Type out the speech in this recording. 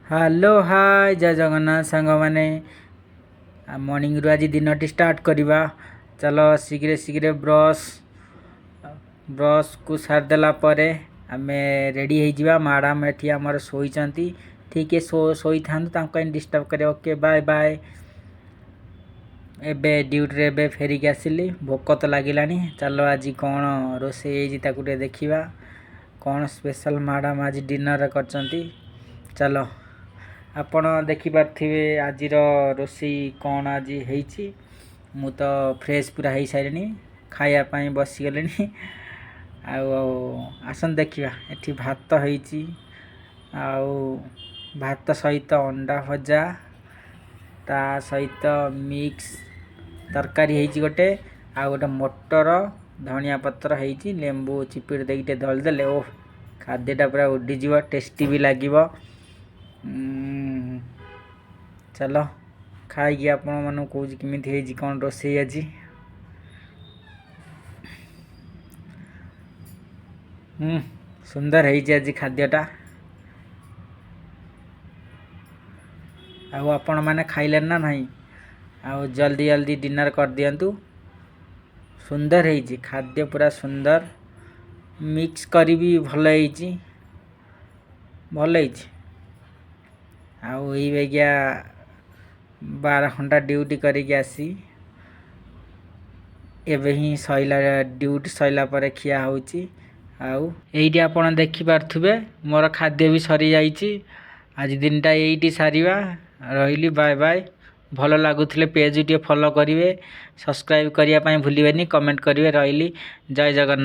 Hello hi जय जगन्नाथ सांग मैंने मॉर्निंग रू आज दिन स्टार्ट करवा। चलो शीघ्र शीघ्र ब्रश को सारिदेला आम रेडी हो मैडम एटी आमर शोचती ठीक है शोई था डिस्टर्ब कर। Okay bye bye. एबे ड्यूटी रे फेरिक आसिली भोक तो लगिला। चलो आज कौन रोषे देखा कौन स्पेशल मैडम आज डिनर कर। चलो आपण देखिपारे आज रोषे कौन आज मु तो फ्रेश पूरा हो सारे खायापाई बसीगले। आसन देखा ये भात होती भात सहित अंडा भजा ता सहित मिक्स तरकारी गोटे आ गोटे मटर धनिया पत्र होती लेंबू चिपिड़ देके दलिदेले ओह खाद्यटा पूरा उड़ीज टेस्टी भी लगे। चलो खाई आपण मन कौच केमी कौन रोषे आज सुंदर है आज खाद्यटा। आपण मैंने खाइले ना नहीं जल्दी जल्दी डिनर कर दिंतु। सुंदर है खाद्य पूरा सुंदर मिक्स करी भी भल बेगिया 12 घंटा ड्यूटी करके आसी एबे ही सैला ड्यूटी सैला पर खिया होची। ये आपड़ देखिपे मोर खाद्य भी सरी जाइए। आज दिनटा ये सारिया रही बाय बाय। भल लगुले पेज टे फॉलो करेंगे सब्सक्राइब करने भूलें कमेंट करेंगे। रही जय जगन्नाथ।